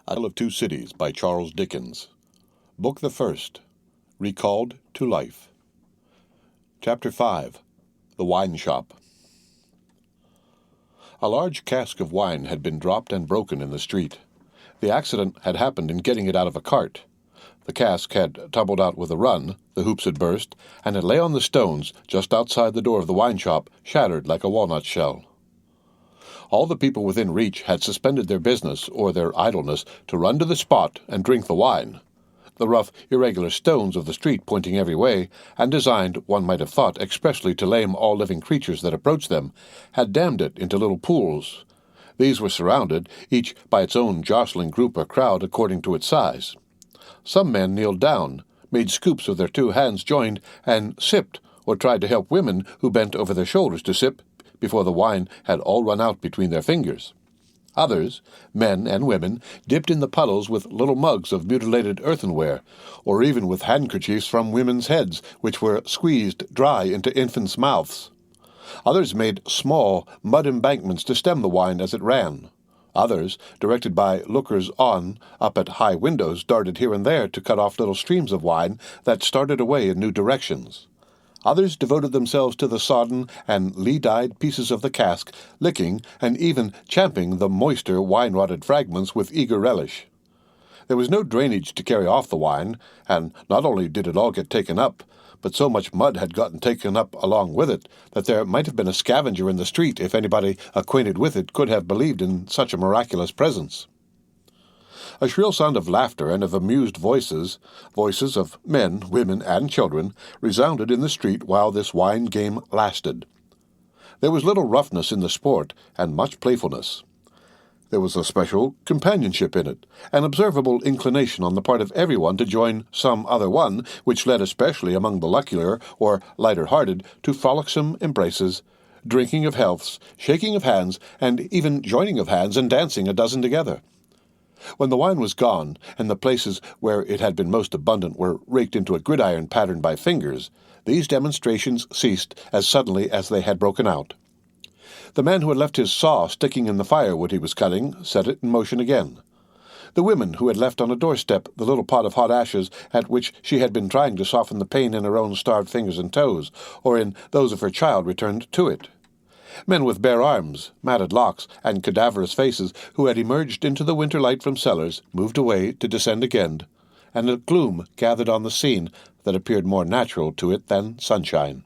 A Tale of Two Cities by Charles Dickens. Book the First, Recalled to Life. Chapter 5. The Wine Shop. A large cask of wine had been dropped and broken in the street. The accident had happened in getting it out of a cart. The cask had tumbled out with a run, the hoops had burst, and it lay on the stones just outside the door of the wine shop, shattered like a walnut shell. All the people within reach had suspended their business or their idleness to run to the spot and drink the wine. The rough, irregular stones of the street pointing every way, and designed, one might have thought, expressly to lame all living creatures that approached them, had dammed it into little pools. These were surrounded, each by its own jostling group or crowd according to its size. Some men kneeled down, made scoops with their two hands joined, and sipped, or tried to help women who bent over their shoulders to sip, before the wine had all run out between their fingers. Others, men and women, dipped in the puddles with little mugs of mutilated earthenware, or even with handkerchiefs from women's heads, which were squeezed dry into infants' mouths. Others made small mud embankments to stem the wine as it ran. Others, directed by lookers-on up at high windows, darted here and there to cut off little streams of wine that started away in new directions. Others devoted themselves to the sodden and lee-dyed pieces of the cask, licking and even champing the moister, wine-rotted fragments with eager relish. There was no drainage to carry off the wine, and not only did it all get taken up, but so much mud had gotten taken up along with it that there might have been a scavenger in the street if anybody acquainted with it could have believed in such a miraculous presence. A shrill sound of laughter and of amused voices of men, women, and children, resounded in the street while this wine game lasted. There was little roughness in the sport, and much playfulness. There was a special companionship in it, an observable inclination on the part of everyone to join some other one, which led especially among the luckier or lighter-hearted to frolicsome embraces, drinking of healths, shaking of hands, and even joining of hands and dancing a dozen together. When the wine was gone, and the places where it had been most abundant were raked into a gridiron patterned by fingers, these demonstrations ceased as suddenly as they had broken out. The man who had left his saw sticking in the firewood he was cutting set it in motion again. The woman who had left on a doorstep the little pot of hot ashes at which she had been trying to soften the pain in her own starved fingers and toes, or in those of her child, returned to it. Men with bare arms, matted locks, and cadaverous faces, who had emerged into the winter light from cellars, moved away to descend again, and a gloom gathered on the scene that appeared more natural to it than sunshine.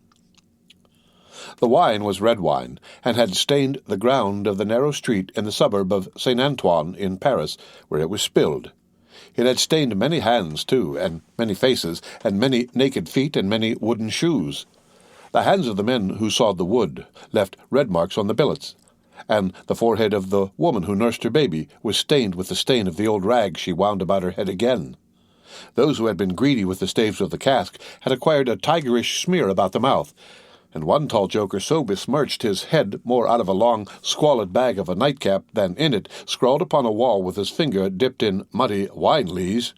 The wine was red wine, and had stained the ground of the narrow street in the suburb of St. Antoine in Paris, where it was spilled. It had stained many hands, too, and many faces, and many naked feet, and many wooden shoes. The hands of the men who sawed the wood left red marks on the billets, and the forehead of the woman who nursed her baby was stained with the stain of the old rag she wound about her head again. Those who had been greedy with the staves of the cask had acquired a tigerish smear about the mouth, and one tall joker so besmirched his head more out of a long, squalid bag of a nightcap than in it, scrawled upon a wall with his finger dipped in muddy wine-lees,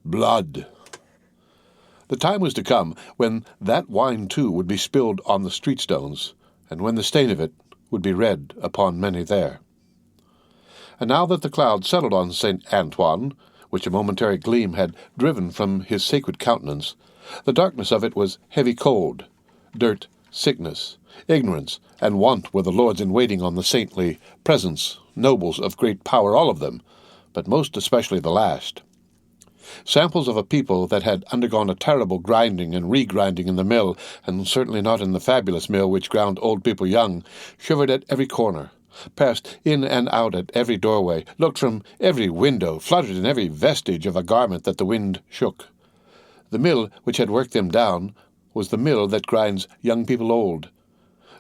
"Blood." The time was to come when that wine, too, would be spilled on the street stones, and when the stain of it would be read upon many there. And now that the cloud settled on St. Antoine, which a momentary gleam had driven from his sacred countenance, the darkness of it was heavy cold. Dirt, sickness, ignorance, and want were the lords-in-waiting on the saintly presence, nobles of great power, all of them, but most especially the last. Samples of a people that had undergone a terrible grinding and regrinding in the mill, and certainly not in the fabulous mill which ground old people young, shivered at every corner, passed in and out at every doorway, looked from every window, fluttered in every vestige of a garment that the wind shook. The mill which had worked them down was the mill that grinds young people old.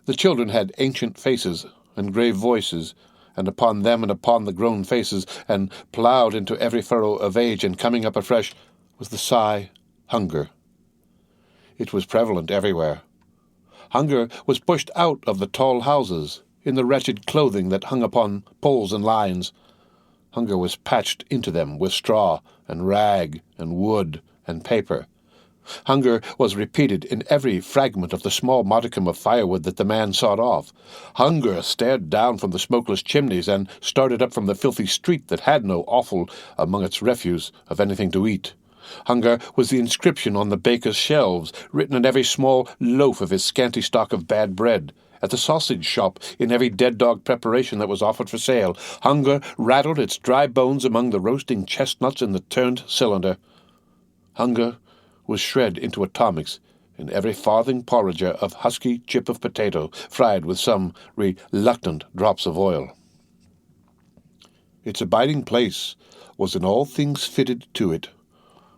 The children had ancient faces and grave voices, and upon them and upon the grown faces, and ploughed into every furrow of age and coming up afresh, was the sigh, hunger. It was prevalent everywhere. Hunger was pushed out of the tall houses, in the wretched clothing that hung upon poles and lines. Hunger was patched into them with straw and rag and wood and paper. Hunger was repeated in every fragment of the small modicum of firewood that the man sawed off. Hunger stared down from the smokeless chimneys and started up from the filthy street that had no offal among its refuse of anything to eat. Hunger was the inscription on the baker's shelves, written in every small loaf of his scanty stock of bad bread, at the sausage shop, in every dead dog preparation that was offered for sale. Hunger rattled its dry bones among the roasting chestnuts in the turned cylinder. Hunger was shred into atomics in every farthing porringer of husky chip of potato, fried with some reluctant drops of oil. Its abiding place was in all things fitted to it,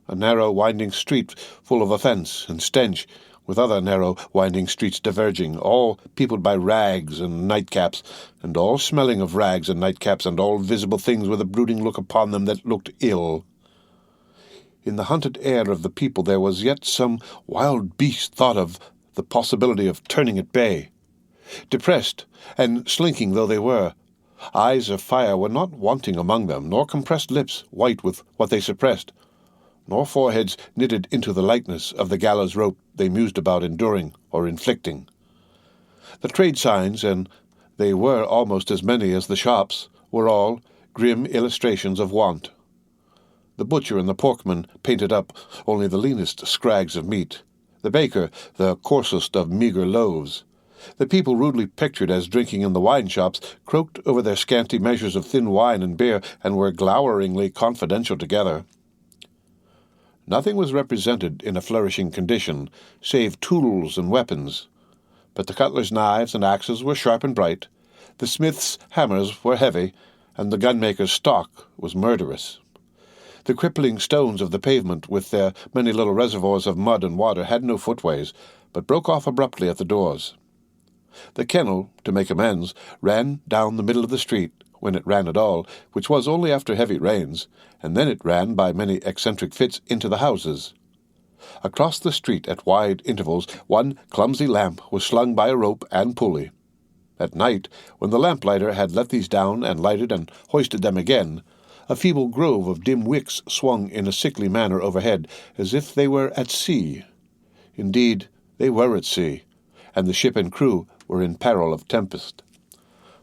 a narrow winding street full of offence and stench, with other narrow winding streets diverging, all peopled by rags and nightcaps, and all smelling of rags and nightcaps, and all visible things with a brooding look upon them that looked ill. In the hunted air of the people there was yet some wild beast thought of the possibility of turning at bay. Depressed and slinking though they were, eyes of fire were not wanting among them, nor compressed lips white with what they suppressed, nor foreheads knitted into the likeness of the gallows rope they mused about enduring or inflicting. The trade signs, and they were almost as many as the shops, were all grim illustrations of want. The butcher and the porkman painted up only the leanest scrags of meat, the baker the coarsest of meagre loaves. The people rudely pictured as drinking in the wine-shops croaked over their scanty measures of thin wine and beer, and were gloweringly confidential together. Nothing was represented in a flourishing condition, save tools and weapons, but the cutler's knives and axes were sharp and bright, the smith's hammers were heavy, and the gunmaker's stock was murderous. The crippling stones of the pavement, with their many little reservoirs of mud and water, had no footways, but broke off abruptly at the doors. The kennel, to make amends, ran down the middle of the street, when it ran at all, which was only after heavy rains, and then it ran by many eccentric fits into the houses. Across the street at wide intervals one clumsy lamp was slung by a rope and pulley. At night, when the lamplighter had let these down and lighted and hoisted them again, a feeble grove of dim wicks swung in a sickly manner overhead, as if they were at sea. Indeed, they were at sea, and the ship and crew were in peril of tempest.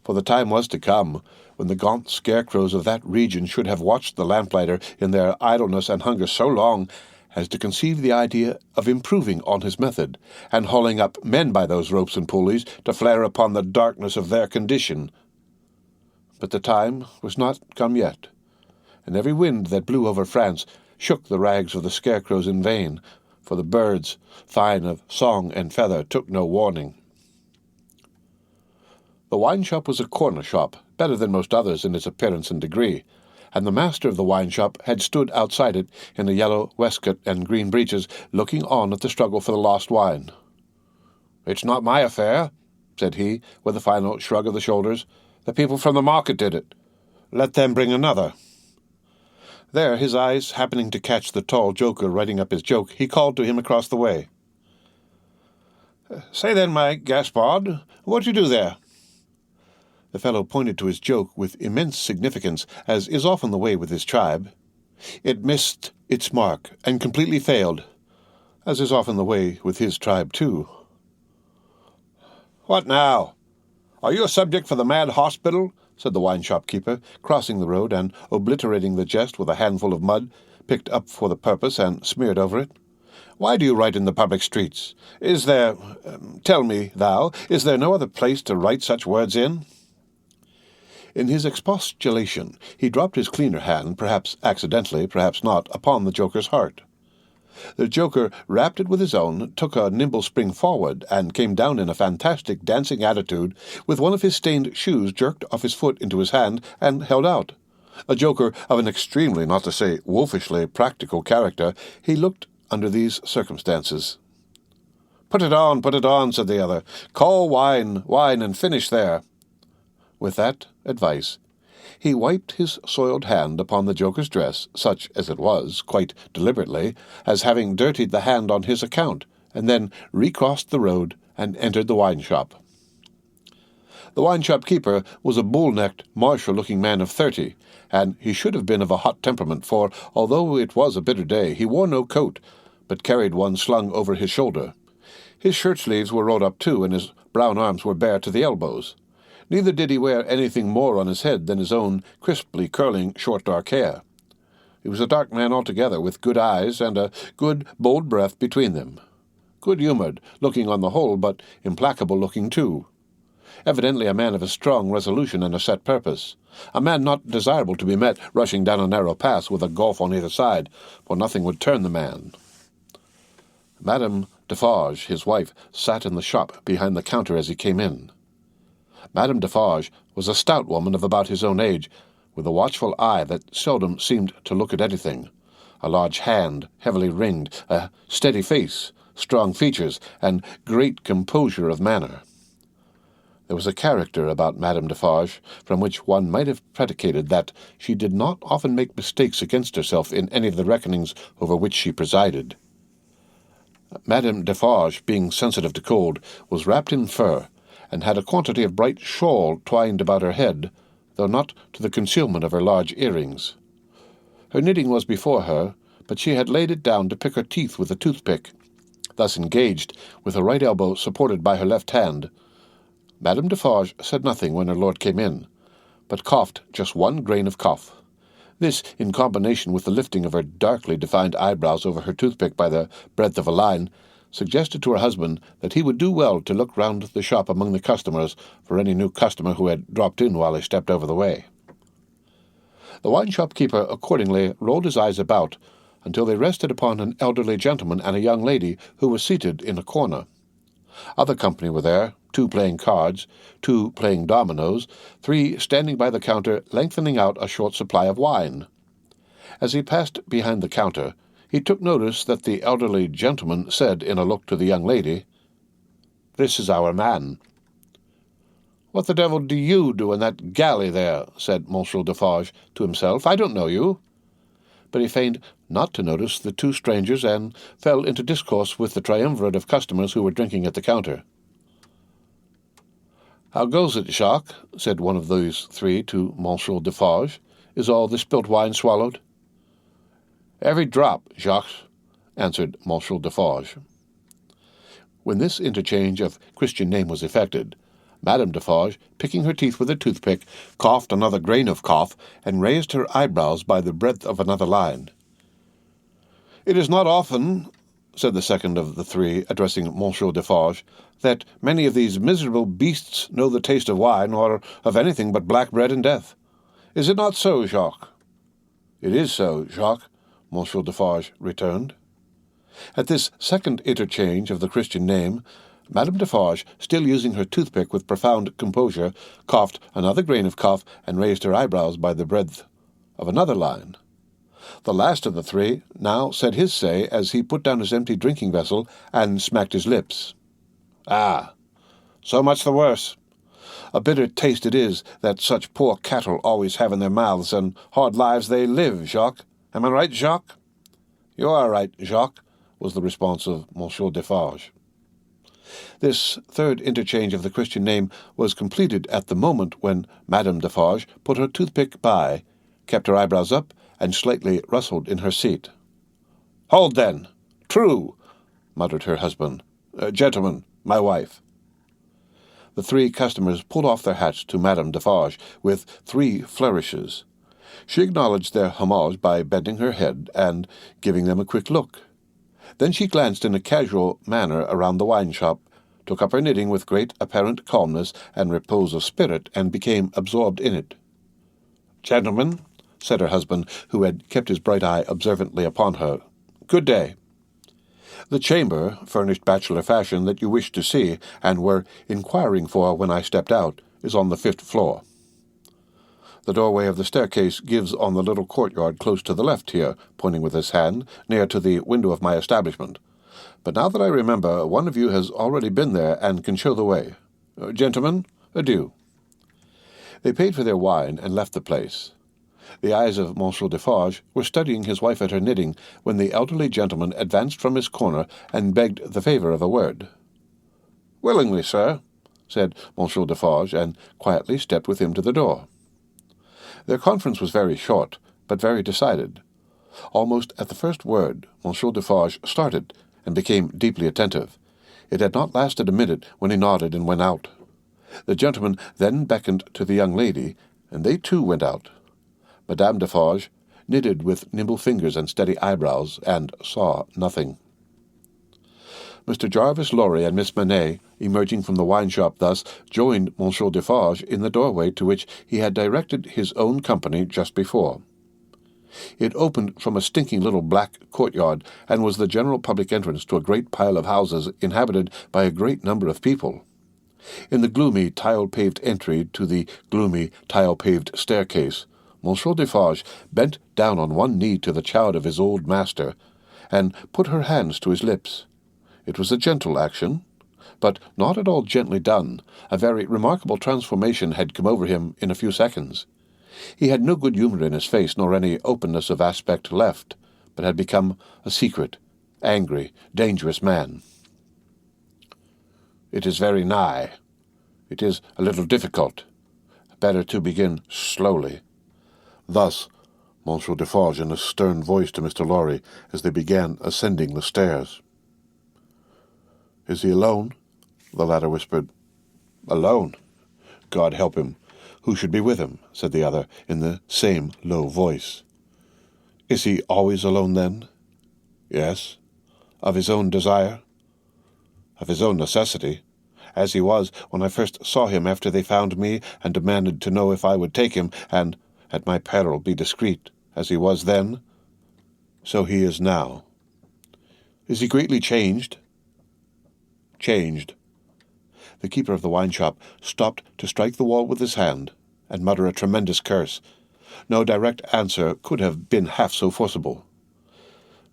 For the time was to come when the gaunt scarecrows of that region should have watched the lamplighter in their idleness and hunger so long as to conceive the idea of improving on his method, and hauling up men by those ropes and pulleys to flare upon the darkness of their condition. But the time was not come yet, and every wind that blew over France shook the rags of the scarecrows in vain, for the birds, fine of song and feather, took no warning. The wine-shop was a corner shop, better than most others in its appearance and degree, and the master of the wine-shop had stood outside it in a yellow waistcoat and green breeches, looking on at the struggle for the lost wine. "It's not my affair," said he, with a final shrug of the shoulders. "The people from the market did it. Let them bring another." There, his eyes happening to catch the tall joker writing up his joke, he called to him across the way. "Say then, my Gaspard, what you do there?" The fellow pointed to his joke with immense significance, as is often the way with his tribe. It missed its mark, and completely failed, as is often the way with his tribe too. "What now? Are you a subject for the mad hospital?" said the wine-shop keeper, crossing the road and obliterating the jest with a handful of mud, picked up for the purpose and smeared over it. "Why do you write in the public streets? Is there, tell me, thou, is there no other place to write such words in?" In his expostulation he dropped his cleaner hand, perhaps accidentally, perhaps not, upon the joker's heart. The joker rapped it with his own, took a nimble spring forward, and came down in a fantastic dancing attitude, with one of his stained shoes jerked off his foot into his hand and held out. A joker of an extremely, not to say wolfishly, practical character, he looked under these circumstances. Put it on," said the other. "Call wine, and finish there." With that advice, he wiped his soiled hand upon the joker's dress, such as it was, quite deliberately, as having dirtied the hand on his account, and then recrossed the road and entered the wine-shop. The wine-shop keeper was a bull-necked, martial-looking man of 30, and he should have been of a hot temperament, for, although it was a bitter day, he wore no coat, but carried one slung over his shoulder. His shirt-sleeves were rolled up too, and his brown arms were bare to the elbows. Neither did he wear anything more on his head than his own crisply curling short dark hair. He was a dark man altogether, with good eyes and a good bold breath between them. Good-humoured looking on the whole, but implacable looking too. Evidently a man of a strong resolution and a set purpose. A man not desirable to be met rushing down a narrow pass with a gulf on either side, for nothing would turn the man. Madame Defarge, his wife, sat in the shop behind the counter as he came in. Madame Defarge was a stout woman of about his own age, with a watchful eye that seldom seemed to look at anything, a large hand, heavily ringed, a steady face, strong features, and great composure of manner. There was a character about Madame Defarge from which one might have predicated that she did not often make mistakes against herself in any of the reckonings over which she presided. Madame Defarge, being sensitive to cold, was wrapped in fur, and had a quantity of bright shawl twined about her head, though not to the concealment of her large earrings. Her knitting was before her, but she had laid it down to pick her teeth with a toothpick. Thus engaged, with her right elbow supported by her left hand, Madame Defarge said nothing when her lord came in, but coughed just one grain of cough. This, in combination with the lifting of her darkly defined eyebrows over her toothpick by the breadth of a line, suggested to her husband that he would do well to look round the shop among the customers for any new customer who had dropped in while he stepped over the way. The wine-shop keeper accordingly rolled his eyes about until they rested upon an elderly gentleman and a young lady who was seated in a corner. Other company were there, 2 playing cards, 2 playing dominoes, 3 standing by the counter lengthening out a short supply of wine. As he passed behind the counter, he took notice that the elderly gentleman said in a look to the young lady, "This is our man." "What the devil do you do in that galley there?" said Monsieur Defarge to himself. "I don't know you." But he feigned not to notice the 2 strangers, and fell into discourse with the triumvirate of customers who were drinking at the counter. "How goes it, Jacques?" said one of those 3 to Monsieur Defarge. "Is all the spilt wine swallowed?" "Every drop, Jacques," answered Monsieur Defarge. When this interchange of Christian name was effected, Madame Defarge, picking her teeth with a toothpick, coughed another grain of cough, and raised her eyebrows by the breadth of another line. "It is not often," said the second of the 3, addressing Monsieur Defarge, "that many of these miserable beasts know the taste of wine, or of anything but black bread and death. Is it not so, Jacques?" "It is so, Jacques," Monsieur Defarge returned. At this second interchange of the Christian name, Madame Defarge, still using her toothpick with profound composure, coughed another grain of cough and raised her eyebrows by the breadth of another line. The last of the 3 now said his say as he put down his empty drinking vessel and smacked his lips. "Ah, so much the worse. A bitter taste it is that such poor cattle always have in their mouths, and hard lives they live, Jacques. Am I right, Jacques?" "You are right, Jacques," was the response of Monsieur Defarge. This third interchange of the Christian name was completed at the moment when Madame Defarge put her toothpick by, kept her eyebrows up, and slightly rustled in her seat. "Hold, then! True!" muttered her husband. "Gentlemen, my wife." The 3 customers pulled off their hats to Madame Defarge with 3 flourishes. She acknowledged their homage by bending her head and giving them a quick look. Then she glanced in a casual manner around the wine-shop, took up her knitting with great apparent calmness and repose of spirit, and became absorbed in it. "Gentlemen," said her husband, who had kept his bright eye observantly upon her, "good day. The chamber, furnished bachelor fashion, that you wished to see, and were inquiring for when I stepped out, is on the 5th floor. The doorway of the staircase gives on the little courtyard close to the left here," pointing with his hand, "near to the window of my establishment. But now that I remember, one of you has already been there and can show the way. Gentlemen, adieu." They paid for their wine and left the place. The eyes of Monsieur Defarge were studying his wife at her knitting when the elderly gentleman advanced from his corner and begged the favour of a word. "Willingly, sir," said Monsieur Defarge, and quietly stepped with him to the door. Their conference was very short, but very decided. Almost at the first word, Monsieur Defarge started and became deeply attentive. It had not lasted a minute when he nodded and went out. The gentleman then beckoned to the young lady, and they too went out. Madame Defarge knitted with nimble fingers and steady eyebrows, and saw nothing. Mr. Jarvis Lorry and Miss Manette, emerging from the wine-shop thus, joined Monsieur Defarge in the doorway to which he had directed his own company just before. It opened from a stinking little black courtyard, and was the general public entrance to a great pile of houses inhabited by a great number of people. In the gloomy, tile-paved entry to the gloomy, tile-paved staircase, Monsieur Defarge bent down on one knee to the child of his old master, and put her hands to his lips. It was a gentle action, but not at all gently done. A very remarkable transformation had come over him in a few seconds. He had no good humour in his face, nor any openness of aspect left, but had become a secret, angry, dangerous man. "It is very nigh. It is a little difficult. Better to begin slowly." Thus, Monsieur Defarge in a stern voice to Mr. Lorry as they began ascending the stairs. "Is he alone?" the latter whispered. "Alone? God help him. Who should be with him?" said the other, in the same low voice. "Is he always alone, then?" "Yes." "Of his own desire?" "Of his own necessity, as he was when I first saw him after they found me and demanded to know if I would take him, and, at my peril, be discreet, as he was then. So he is now." "Is he greatly changed?" "Changed." The keeper of the wine-shop stopped to strike the wall with his hand, and mutter a tremendous curse. No direct answer could have been half so forcible.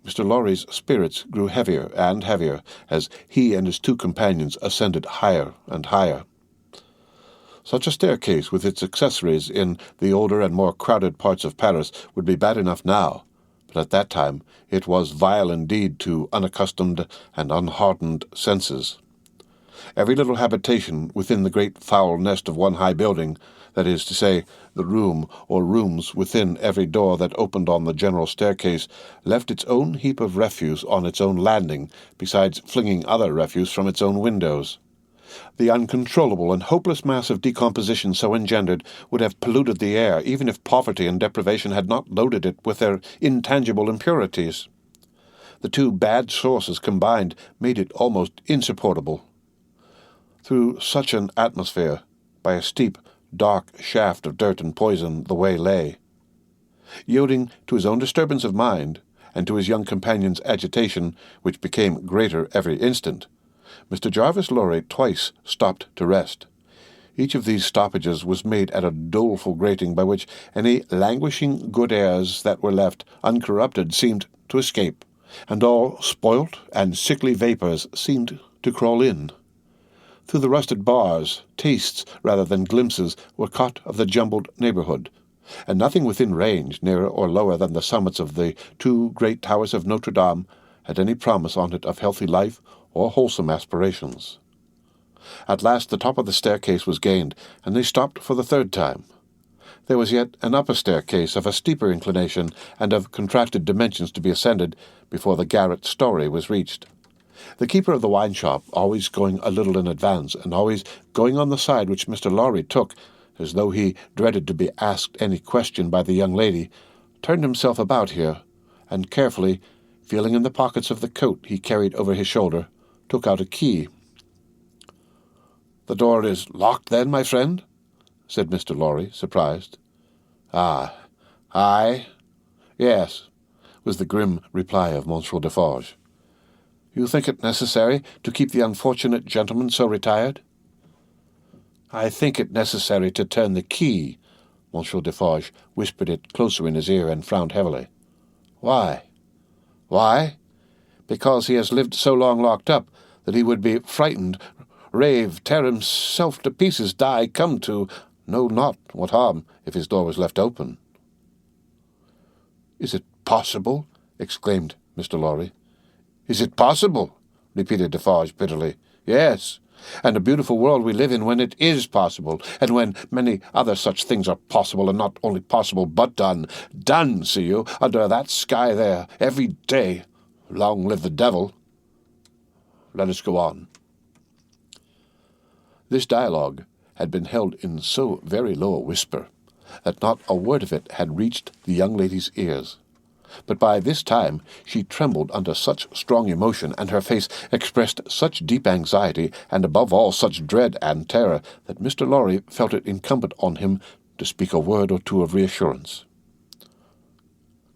Mr. Lorry's spirits grew heavier and heavier as he and his two companions ascended higher and higher. Such a staircase, with its accessories in the older and more crowded parts of Paris, would be bad enough now, but at that time it was vile indeed to unaccustomed and unhardened senses. Every little habitation within the great foul nest of one high building, that is to say, the room or rooms within every door that opened on the general staircase, left its own heap of refuse on its own landing, besides flinging other refuse from its own windows. The uncontrollable and hopeless mass of decomposition so engendered would have polluted the air, even if poverty and deprivation had not loaded it with their intangible impurities. The two bad sources combined made it almost insupportable. Through such an atmosphere, by a steep, dark shaft of dirt and poison, the way lay. Yielding to his own disturbance of mind, and to his young companion's agitation, which became greater every instant, Mr. Jarvis Lorry twice stopped to rest. Each of these stoppages was made at a doleful grating by which any languishing good airs that were left uncorrupted seemed to escape, and all spoilt and sickly vapours seemed to crawl in. Through the rusted bars, tastes rather than glimpses were caught of the jumbled neighbourhood, and nothing within range, nearer or lower than the summits of the two great towers of Notre Dame, had any promise on it of healthy life or wholesome aspirations. At last the top of the staircase was gained, and they stopped for the third time. There was yet an upper staircase of a steeper inclination and of contracted dimensions to be ascended before the garret story was reached. The keeper of the wine-shop, always going a little in advance, and always going on the side which Mr. Lorry took, as though he dreaded to be asked any question by the young lady, turned himself about here, and carefully, feeling in the pockets of the coat he carried over his shoulder, took out a key. "The door is locked, then, my friend?" said Mr. Lorry, surprised. "Ah, aye, yes," was the grim reply of Monsieur Defarge. "You think it necessary to keep the unfortunate gentleman so retired?" "I think it necessary to turn the key." Monsieur Defarge whispered it closer in his ear and frowned heavily. "Why?" "Why? Because he has lived so long locked up that he would be frightened, rave, tear himself to pieces, die, come to know not what harm, if his door was left open." "Is it possible?" exclaimed Mr. Lorry. "Is it possible?" repeated Defarge bitterly. "Yes, and a beautiful world we live in when it is possible, and when many other such things are possible, and not only possible, but done. Done, see you, under that sky there, every day. Long live the devil. Let us go on. This dialogue had been held in so very low a whisper that not a word of it had reached the young lady's ears. But by this time she trembled under such strong emotion, and her face expressed such deep anxiety, and above all such dread and terror, that Mr. Lorry felt it incumbent on him to speak a word or two of reassurance.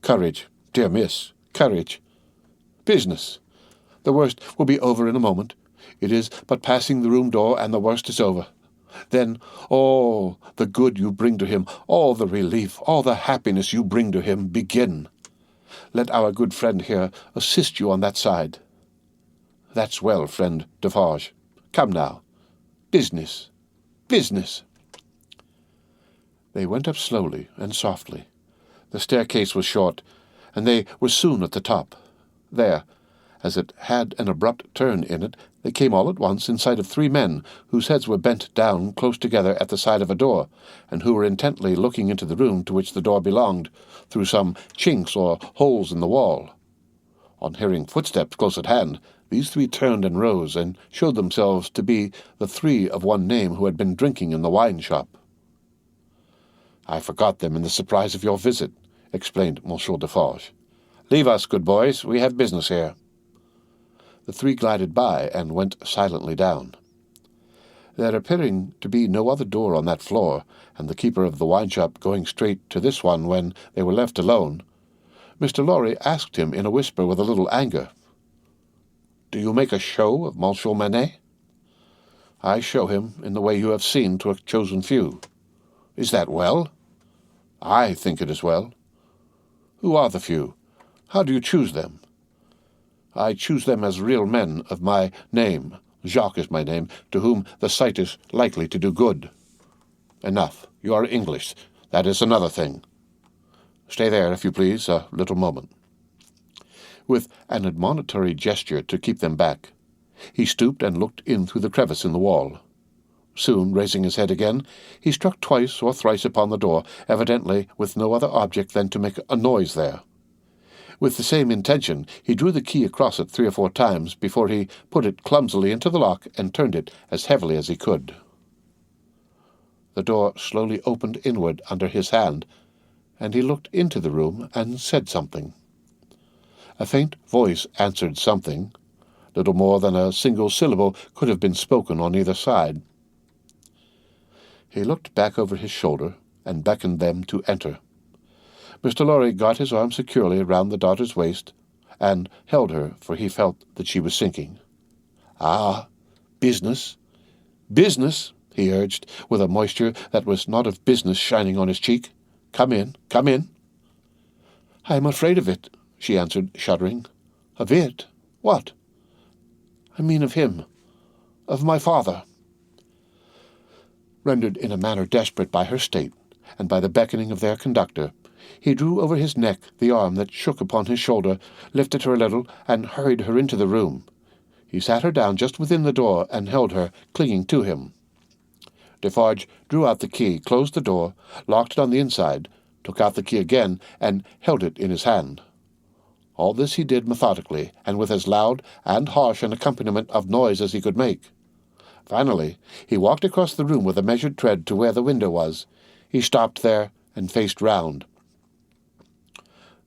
"Courage, dear miss, courage. Business. The worst will be over in a moment. It is but passing the room door, and the worst is over. Then all the good you bring to him, all the relief, all the happiness you bring to him, begin. Let our good friend here assist you on that side." "That's well, friend Defarge. Come now. Business. Business." They went up slowly and softly. The staircase was short, and they were soon at the top. There, as it had an abrupt turn in it, they came all at once in sight of 3 men, whose heads were bent down close together at the side of a door, and who were intently looking into the room to which the door belonged, through some chinks or holes in the wall. On hearing footsteps close at hand, these 3 turned and rose, and showed themselves to be the 3 of one name who had been drinking in the wine-shop. "I forgot them in the surprise of your visit," explained Monsieur Defarge. "Leave us, good boys. We have business here." The 3 glided by and went silently down. There appearing to be no other door on that floor, and the keeper of the wine-shop going straight to this one when they were left alone, Mr. Lorry asked him in a whisper with a little anger, "Do you make a show of Monsieur Manette?" "I show him in the way you have seen to a chosen few." "Is that well?" "I think it is well." "Who are the few? How do you choose them?" "I choose them as real men of my name. Jacques is my name, to whom the sight is likely to do good." "Enough. You are English. That is another thing. Stay there, if you please, a little moment." With an admonitory gesture to keep them back, he stooped and looked in through the crevice in the wall. Soon, raising his head again, he struck twice or thrice upon the door, evidently with no other object than to make a noise there. With the same intention, he drew the key across it 3 or 4 times before he put it clumsily into the lock and turned it as heavily as he could. The door slowly opened inward under his hand, and he looked into the room and said something. A faint voice answered something. Little more than a single syllable could have been spoken on either side. He looked back over his shoulder and beckoned them to enter. Mr. Lorry got his arm securely round the daughter's waist, and held her, for he felt that she was sinking. "Ah, business, business," he urged, with a moisture that was not of business shining on his cheek. "Come in, come in." "I am afraid of it," she answered, shuddering. "Of it? What?" "I mean of him, of my father." Rendered in a manner desperate by her state, and by the beckoning of their conductor, he drew over his neck the arm that shook upon his shoulder, lifted her a little, and hurried her into the room. He sat her down just within the door, and held her, clinging to him. Defarge drew out the key, closed the door, locked it on the inside, took out the key again, and held it in his hand. All this he did methodically, and with as loud and harsh an accompaniment of noise as he could make. Finally, he walked across the room with a measured tread to where the window was. He stopped there and faced round.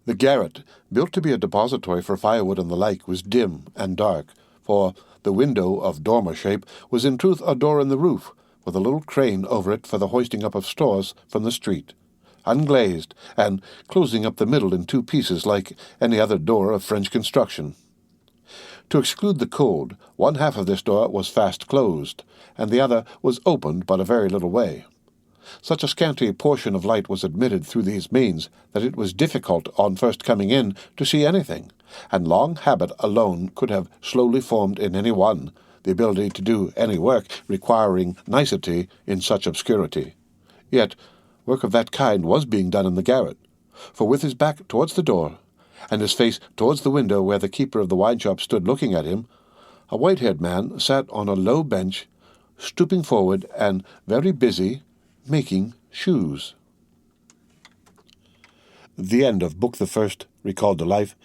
The garret, built to be a depository for firewood and the like, was dim and dark, for the window, of dormer shape, was in truth a door in the roof, with a little crane over it for the hoisting up of stores from the street, unglazed, and closing up the middle in 2 pieces like any other door of French construction. To exclude the cold, one half of this door was fast closed, and the other was opened but a very little way. Such a scanty portion of light was admitted through these means that it was difficult, on first coming in, to see anything, and long habit alone could have slowly formed in any one the ability to do any work requiring nicety in such obscurity. Yet work of that kind was being done in the garret, for with his back towards the door, and his face towards the window where the keeper of the wine-shop stood looking at him, A white-haired man sat on a low bench, stooping forward and very busy, making shoes. The end of Book the First, recalled to life